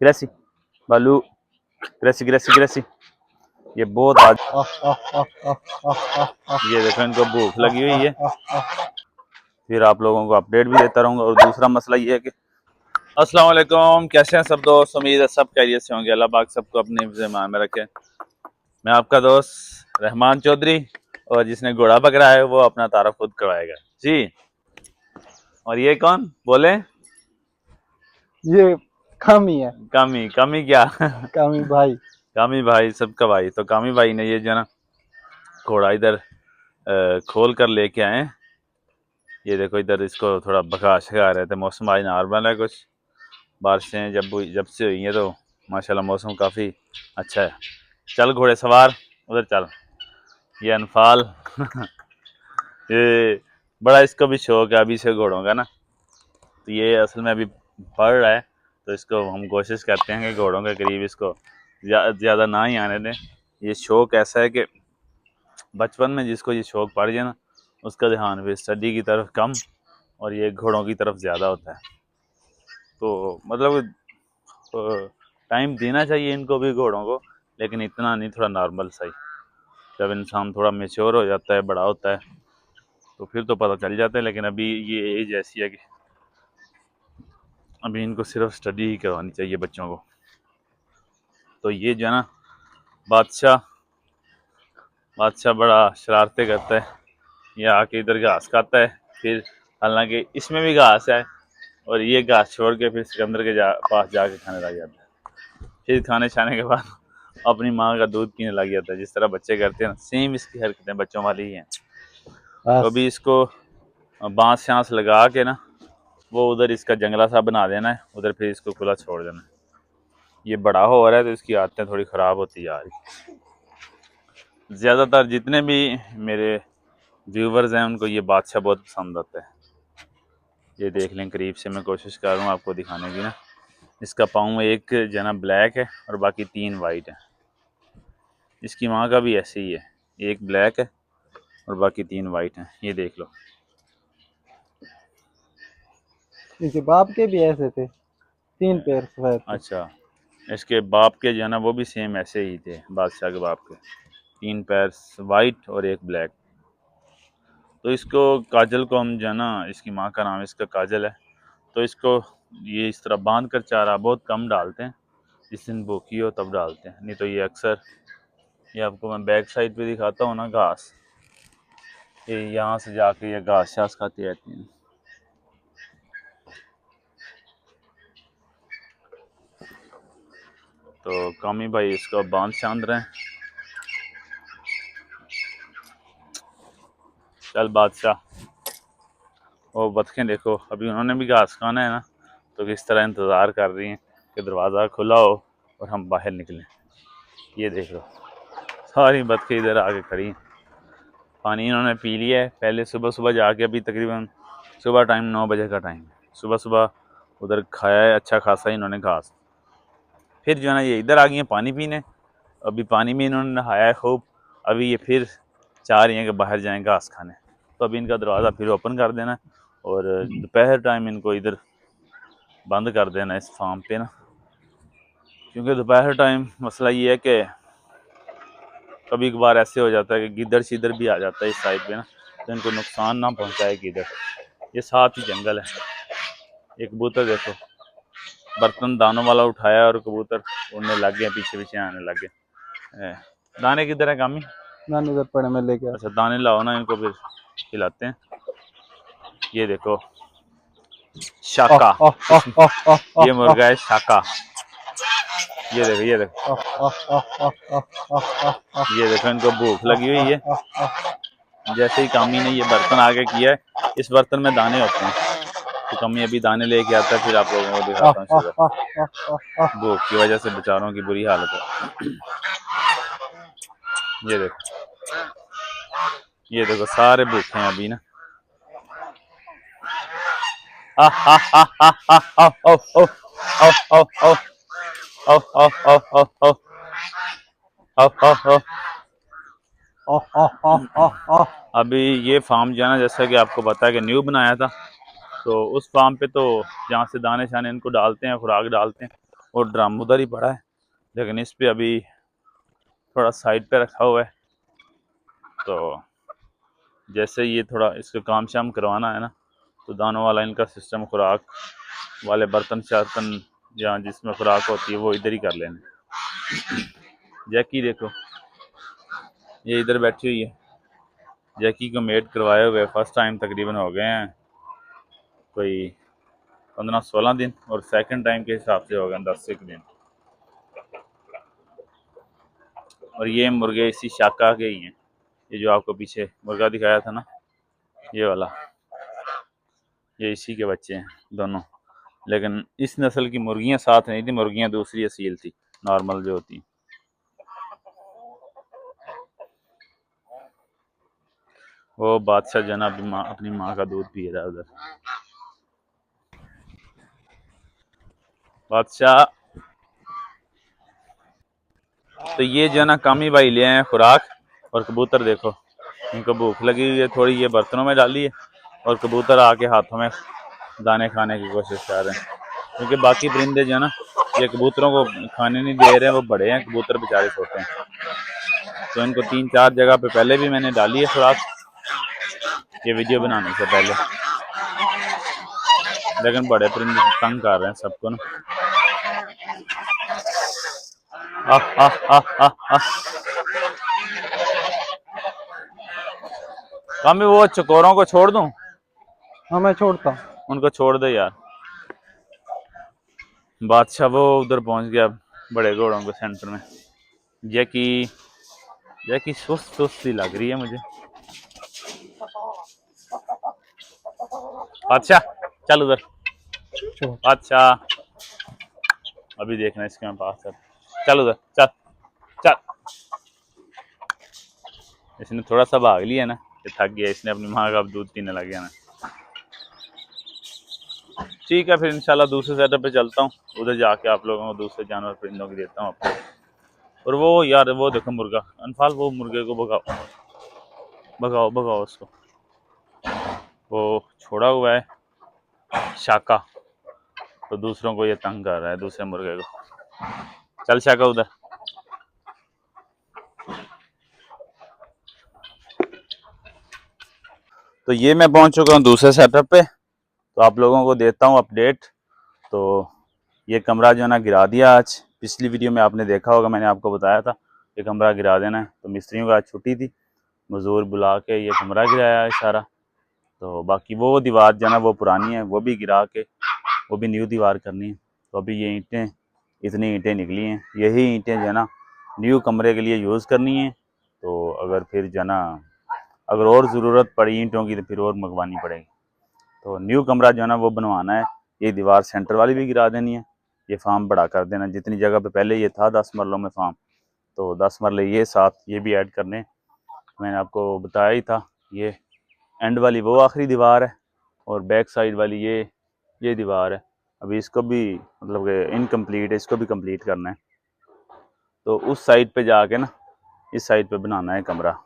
ग्रेसी बालू, ग्रेसी ग्रेसी ग्रेसी। ये बहुत आज ये देखो इनको भूख लगी हुई है, फिर आप लोगों को अपडेट भी देता रहूँगा। और दूसरा मसला ये है कि अस्सलाम वालेकुम, कैसे हैं सब दोस्त? उम्मीद है सब खैरियत से होंगे। अल्लाह पाक सबको अपने ज़िम्मे में रखे। मैं आपका दोस्त रहमान चौधरी, और जिसने घोड़ा पकड़ा है वो अपना तारुफ खुद करवाएगा जी। और ये कौन बोले? ये कामी है। कामी? कामी क्या? कामी भाई। कामी भाई सबका भाई। तो कामी भाई ने ये जो ना घोड़ा इधर खोल कर लेके आए। ये देखो इधर इसको थोड़ा बखा शखा रहे थे। मौसम आज नॉर्मल है, कुछ बारिशें जब से हुई हैं तो माशाल्लाह मौसम काफ़ी अच्छा है। चल घोड़े सवार, उधर चल। ये अनफाल ये बड़ा इसको भी शौक है अभी से घोड़ों का ना। तो ये असल में अभी पढ़ रहा है, तो इसको हम कोशिश करते हैं कि घोड़ों के करीब इसको ज़्यादा ना ही आने दें। ये शौक ऐसा है कि बचपन में जिसको ये शौक पड़ जाए ना, उसका ध्यान फिर स्टडी की तरफ कम और ये घोड़ों की तरफ ज़्यादा होता है। तो मतलब टाइम देना चाहिए इनको भी, घोड़ों को, लेकिन इतना नहीं, थोड़ा नॉर्मल सही। जब इंसान थोड़ा मेच्योर हो जाता है, बड़ा होता है, तो फिर तो पता चल जाता है। लेकिन अभी ये एज ऐसी है कि अभी इनको सिर्फ स्टडी ही करवानी चाहिए बच्चों को। तो ये जो है ना बादशाह बड़ा शरारतें करता है। ये आके इधर घास खाता है, फिर हालांकि इसमें भी घास है, और ये घास छोड़ के फिर सिकंदर के पास जाके खाने लग जाता है। फिर खाने छाने के बाद अपनी माँ का दूध पीने लग जाता है, जिस तरह बच्चे करते हैं ना, सेम इसकी हरकतें बच्चों वाली ही हैं। तो अभी इसको बांस शांस लगा के ना वो उधर इसका जंगला सा बना देना है, उधर फिर इसको खुला छोड़ देना है। ये बड़ा हो रहा है तो इसकी आदतें थोड़ी ख़राब होती जा रही। ज़्यादातर जितने भी मेरे व्यूवर्स हैं उनको ये बादशाह बहुत पसंद आता है। ये देख लें करीब से, मैं कोशिश कर रहा हूँ आपको दिखाने की ना। इसका पाँव एक जना ब्लैक है और बाकी 3 वाइट है। इसकी माँ का भी ऐसे ही है, एक ब्लैक है और बाकी 3 वाइट हैं। ये देख लो। इसके बाप के भी ऐसे थे, 3 पैर सफेद थे। अच्छा, इसके बाप के जो है ना वो भी सेम ऐसे ही थे, बादशाह के बाप के 3 पैर वाइट और एक ब्लैक। तो इसको काजल को हम जो है ना, इसकी माँ का नाम इसका काजल है, तो इसको ये इस तरह बांध कर चारा बहुत कम डालते हैं। जिस दिन भूखी हो तब डालते हैं, नहीं तो ये अक्सर, ये आपको मैं बैक साइड पे दिखाता हूँ ना घास, ये यहाँ से जाके ये घास शास खाती रहती हैं। तो कामी भाई इसको बांध छांद रहे हैं। चल बादशाह। वो बतखें देखो, अभी उन्होंने भी घास खाना है ना, तो किस तरह इंतज़ार कर रही हैं कि दरवाज़ा खुला हो और हम बाहर निकलें। ये देख लो, सारी बतखें इधर आके खड़ी हैं। पानी इन्होंने पी लिया है पहले सुबह सुबह जाके। अभी तकरीबन सुबह टाइम 9 बजे का टाइम है। सुबह सुबह उधर खाया है अच्छा खासा इन्होंने घास। फिर जो है ना ये इधर आ गई हैं पानी पीने। अभी पानी में इन्होंने नहाया है खूब। अभी ये फिर चाह रही हैं कि बाहर जाएँ घास खाने। तो अभी इनका दरवाज़ा फिर ओपन कर देना है और दोपहर टाइम इनको इधर बंद कर देना इस फार्म पे ना, क्योंकि दोपहर टाइम मसला ये है कि कभी कभार ऐसे हो जाता है कि गिद्दड़ शिद्दड़ भी आ जाता है इस साइड पे ना, तो इनको नुकसान ना पहुंचाए गिद्दड़। ये साथ ही जंगल है। एक कबूतर देखो, बर्तन दानों वाला उठाया और कबूतर उड़ने लग गए, पीछे पीछे आने लग गए। दाने किधर है कामी? मैंने उधर पड़े में लेके अच्छा दाने लाओ ना, इनको फिर खिलाते हैं। ये देखो शाका, ये मुर्गा है शाका। ये देखो ये देखो ये देखो, इनको भूख लगी हुई है। जैसे ही कामी ने ये बर्तन आगे किया है, इस बर्तन में दाने होते हैं, तो कामी अभी दाने लेके आता है, फिर आप लोगों को दिखाता हूँ शुगर। भूख की वजह से बेचारों की बुरी हालत है। ये देखो सारे भूखे हैं अभी ना। अभी ये फार्म जो है ना, जैसा कि आपको पता है कि न्यू बनाया था, तो उस फार्म पे तो जहाँ से दाने शाने इनको डालते हैं, खुराक डालते हैं, और ड्रम उधर ही पड़ा है, लेकिन इस पे अभी थोड़ा साइड पे रखा हुआ है। तो जैसे ये थोड़ा इसका काम शाम करवाना है ना, तो दानों वाला इनका सिस्टम, खुराक वाले बर्तन शार्तन या जिसमें खुराक होती है वो इधर ही कर लेना। जैकी देखो ये इधर बैठी हुई है, जैकी को मेट करवाए हुए फर्स्ट टाइम तकरीबन हो गए हैं कोई 15-16 दिन, और सेकंड टाइम के हिसाब से हो गए 10 दिन। और ये मुर्गे इसी शाखा के ही हैं, ये जो आपको पीछे मुर्गा दिखाया था ना, ये वाला, ये इसी के बच्चे हैं दोनों। लेकिन इस नस्ल की मुर्गियां साथ नहीं थी, मुर्गियां दूसरी असील थी, नॉर्मल जो होती। वो बादशाह जो है ना अपनी माँ का दूध पी रहा है उधर। बादशाह, तो ये जो है ना कामी भाई ले आए हैं खुराक, और कबूतर देखो इनको भूख लगी हुई है थोड़ी, ये बर्तनों में डाली है, और कबूतर आके हाथों में दाने खाने की कोशिश कर रहे हैं। क्योंकि बाकी परिंदे जो है ना ये कबूतरों को खाने नहीं दे रहे हैं, वो बड़े हैं, कबूतर बेचारे छोटे हैं। तो इनको 3-4 जगह पे पहले भी मैंने डाली है खुराक, ये वीडियो बनाने से पहले, लेकिन बड़े परिंदे तंग कर रहे हैं सबको ना। कामी वो चकोरों को छोड़ दूं? हाँ मैं छोड़ता हूँ। उनको छोड़ दे यार। बादशाह वो उधर पहुंच गया बड़े घोड़ों के सेंटर में। जैकी सुस्त सुस्त सी लग रही है मुझे। बादशाह चल उधर, बादशाह अभी देखना इसके पास, चल उधर, चल चल। इसने थोड़ा सा भाग लिया ना, ये थक गया, इसने अपनी माँ का अब दूध पीने लग गया ना। ठीक है, फिर इंशाल्लाह दूसरे सेटअप पे चलता हूँ, उधर जाके आप लोगों को दूसरे जानवर परिंदों की देता हूँ आपको। और वो यार वो देखो मुर्गा, अनफाल वो मुर्गे को भगाओ भगाओ भगाओ उसको, वो छोड़ा हुआ है शाका, तो दूसरों को ये तंग कर रहा है, दूसरे मुर्गे को। चल शाका उधर। तो ये मैं पहुंच चुका हूँ दूसरे सेटअप पे, तो आप लोगों को देता हूँ अपडेट। तो ये कमरा जो है ना गिरा दिया आज, पिछली वीडियो में आपने देखा होगा, मैंने आपको बताया था ये कमरा गिरा देना है। तो मिस्त्रियों का आज छुट्टी थी, मजदूर बुला के ये कमरा गिराया है सारा। तो बाकी वो दीवार जो है ना वो पुरानी है, वो भी गिरा के वो भी न्यू दीवार करनी है। तो अभी ये ईंटें, इतनी ईंटें निकली हैं, यही ईंटें जो है ना न्यू कमरे के लिए यूज़ करनी है। तो अगर फिर जो है ना अगर और ज़रूरत पड़ी ईंटों की तो फिर और मंगवानी पड़ेगी। तो न्यू कमरा जो है ना वो बनवाना है। ये दीवार सेंटर वाली भी गिरा देनी है, ये फार्म बड़ा कर देना, जितनी जगह पे पहले ये था 10 मरलों में फार्म, तो 10 मरले ये साथ ये भी ऐड करने। मैंने आपको बताया ही था, ये एंड वाली वो आखिरी दीवार है, और बैक साइड वाली ये दीवार है। अभी इसको भी मतलब कि इनकम्प्लीट है, इसको भी कंप्लीट करना है। तो उस साइड पे जाके ना इस साइड पे बनाना है कमरा,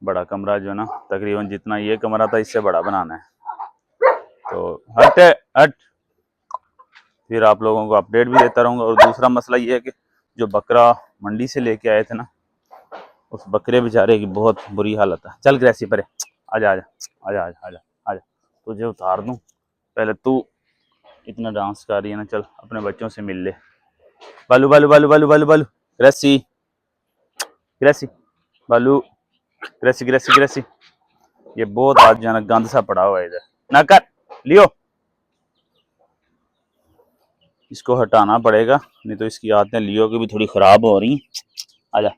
बड़ा कमरा जो है ना तकरीबन जितना ये कमरा था इससे बड़ा बनाना है। तो हट फिर आप लोगों को अपडेट भी देता रहूँगा। और दूसरा मसला ये है कि जो बकरा मंडी से लेके आए थे ना, उस बकरे बेचारे की बहुत बुरी हालत है। चल ग्रेसी परे, आजा आजा आजा आजा आजा आजा, तुझे उतार दूँ, पहले तू इतना डांस कर रही है ना, चल अपने बच्चों से मिल ले। बालू बालू बालू बालू बालू बालू, ग्रेसी ग्रेसी, बालू ग्रेसी ग्रेसी ग्रेसी। ये बहुत आज जाना गंद सा पड़ा हुआ है इधर, ना कर लियो, इसको हटाना पड़ेगा, नहीं तो इसकी आदतें लियो की भी थोड़ी खराब हो रही। आजा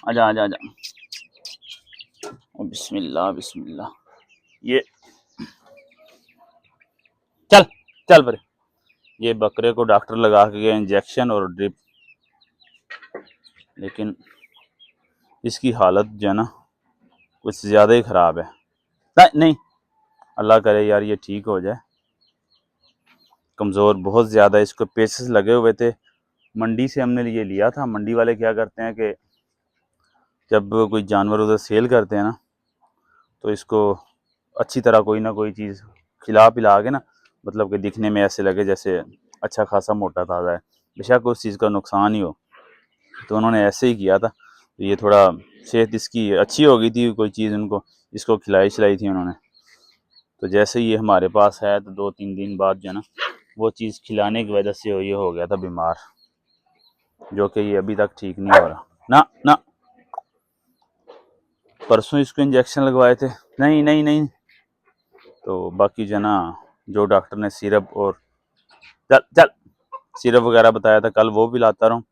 आजा आजा आजा, बिस्मिल्लाह बिस्मिल्लाह, ये चल चल पर। ये बकरे को डॉक्टर लगा के गया इंजेक्शन और ड्रिप, लेकिन इसकी हालत जो है ना कुछ ज़्यादा ही ख़राब है। नहीं अल्लाह करे यार ये ठीक हो जाए, कमज़ोर बहुत ज़्यादा, इसको पेसेस लगे हुए थे। मंडी से हमने ये लिया था। मंडी वाले क्या करते हैं कि जब कोई जानवर उधर सेल करते हैं ना, तो इसको अच्छी तरह कोई ना कोई चीज़ खिला पिला के ना, मतलब कि दिखने में ऐसे लगे जैसे अच्छा खासा मोटा ताज़ा है, बेशक उस चीज़ का नुकसान ही हो, तो उन्होंने ऐसे ही किया था। तो ये थोड़ा सेहत इसकी अच्छी हो गई थी, कोई चीज़ उनको इसको खिलाई खिलाई थी उन्होंने। तो जैसे ये हमारे पास है तो 2-3 दिन बाद जो है ना वो चीज़ खिलाने की वजह से ये हो गया था बीमार, जो कि ये अभी तक ठीक नहीं हो रहा। ना ना, परसों इसको इंजेक्शन लगवाए थे, नहीं नहीं नहीं। तो बाकी जो है ना जो डॉक्टर ने सिरप और चल चल सिरप वगैरह बताया था, कल वो भी लाता रहूँ।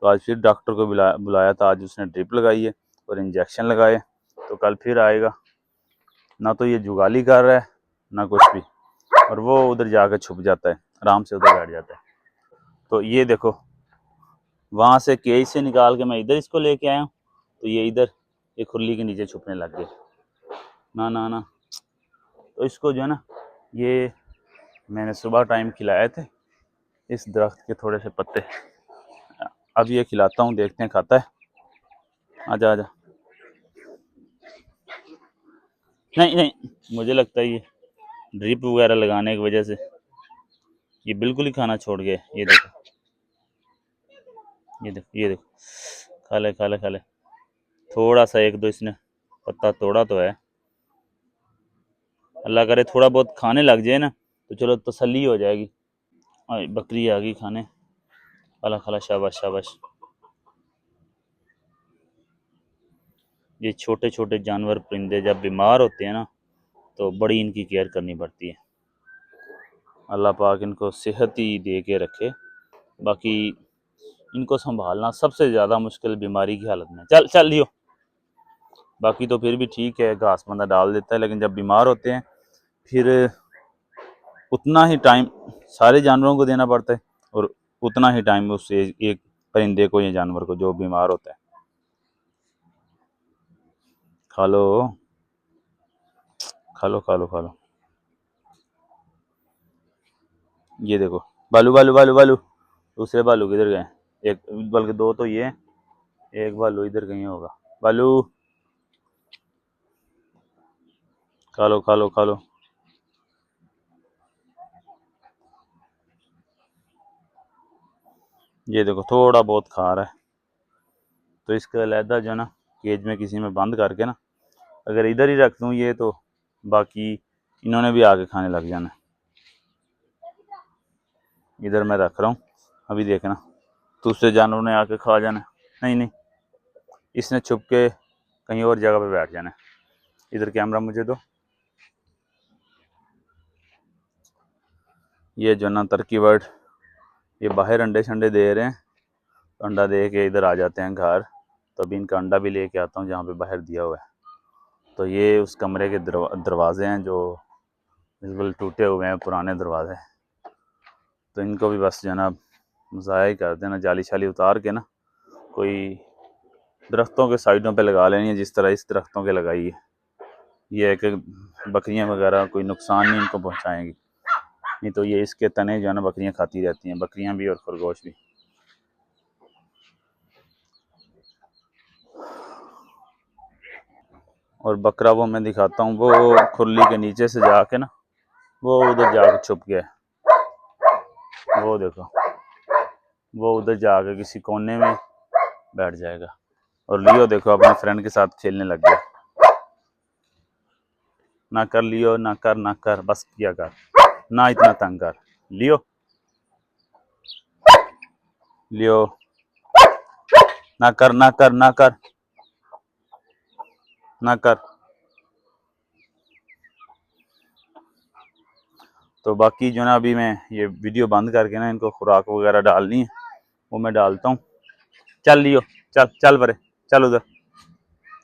तो आज फिर डॉक्टर को बुलाया था, आज उसने ड्रिप लगाई है और इंजेक्शन लगाए, तो कल फिर आएगा। ना तो ये जुगाली कर रहा है ना कुछ भी, और वो उधर जाकर छुप जाता है, आराम से उधर बैठ जाता है। तो ये देखो वहाँ से केज से निकाल के मैं इधर इसको लेके आया हूँ, तो ये इधर ये खुरली के नीचे छुपने लग गए। ना ना ना, तो इसको जो है ना ये मैंने सुबह टाइम खिलाए थे इस दरख्त के थोड़े से पत्ते, अब ये खिलाता हूँ, देखते हैं खाता है। आजा आजा, नहीं नहीं, मुझे लगता है ये ड्रिप वगैरह लगाने की वजह से ये बिल्कुल ही खाना छोड़ गए। ये देखो ये देखो ये देखो, खा ले खा ले खा ले। थोड़ा सा एक दो इसने पत्ता तोड़ा तो है, अल्लाह करे थोड़ा बहुत खाने लग जाए ना तो चलो तसल्ली हो जाएगी। बकरी आ गई खाने, खाला खाला, शाबाश शाबाश। ये छोटे छोटे जानवर परिंदे जब बीमार होते हैं ना तो बड़ी इनकी केयर करनी पड़ती है। अल्लाह पाक इनको सेहत ही दे के रखे, बाकी इनको संभालना सबसे ज़्यादा मुश्किल बीमारी की हालत में। चल चल लियो, बाकी तो फिर भी ठीक है, घास बंदा डाल देता है, लेकिन जब बीमार होते हैं फिर उतना ही टाइम सारे जानवरों को देना पड़ता है और उतना ही टाइम उस एक परिंदे को या जानवर को जो बीमार होता है। खा लो खा लो खा लो खा लो। ये देखो बालू बालू बालू बालू, दूसरे बालू किधर गए? एक बल्कि दो तो ये, एक बालू इधर कहीं होगा। बालू खा लो खा लो खा लो। ये देखो थोड़ा बहुत खा रहा है, तो इसका अलहदा जो है ना केज में किसी में बंद करके ना अगर इधर ही रख दूँ ये, तो बाकी इन्होंने भी आके खाने लग जाना। इधर मैं रख रहा हूँ, अभी देखना दूसरे जानवरों ने आके खा जाना। नहीं नहीं, इसने छुप के कहीं और जगह पे बैठ जाना। इधर कैमरा मुझे दो। ये जो ना टर्की बर्ड ये बाहर अंडे शंडे दे रहे हैं, अंडा दे के इधर आ जाते हैं घर, तो अभी इनका अंडा भी लेके आता हूँ जहाँ पे बाहर दिया हुआ है। तो ये उस कमरे के दरवाजे हैं जो बिल्कुल टूटे हुए हैं, पुराने दरवाजे। तो इनको भी बस जो है ना ज़ाया ही कर देना, जाली शाली उतार के ना कोई दरख्तों के साइडों पे लगा लेनी है, जिस तरह इस दरख्तों के लगाई है। ये है कि बकरियां वगैरह कोई नुकसान नहीं इनको पहुंचाएंगी, नहीं तो ये इसके तने जो है ना बकरियां खाती रहती हैं, बकरियां भी और खरगोश भी। और बकरा वो मैं दिखाता हूँ, वो खुरली के नीचे से जाके ना वो उधर जाके छुप गया, वो देखो वो उधर जाके किसी कोने में बैठ जाएगा। और लियो देखो अपने फ्रेंड के साथ खेलने लग गया। ना कर लियो, ना कर, बस किया कर, ना इतना तंग कर। लियो लियो, ना कर ना कर ना कर ना कर। तो बाकी जो ना अभी मैं ये वीडियो बंद करके ना इनको खुराक वगैरह डालनी है, वो मैं डालता हूँ। चल लियो, चल चल बरे, चल उधर,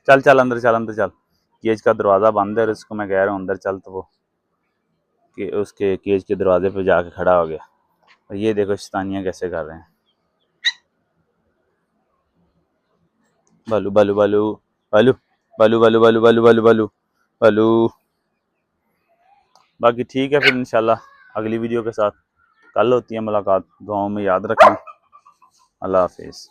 चल चल अंदर चल, अंदर चल। केज का दरवाज़ा बंद है और इसको मैं कह रहा हूँ अंदर चल, तो वो कि उसके केज के दरवाजे पे जाके खड़ा हो गया। और ये देखो शैतानियाँ कैसे कर रहे हैं। बालू बालू बालू बालू बालू बालू बालू बालू बालू बालू बालू। बाकी ठीक है, फिर इंशाल्लाह अगली वीडियो के साथ कल होती है मुलाकात। दुआओं में याद रखना। अल्लाह हाफिज़।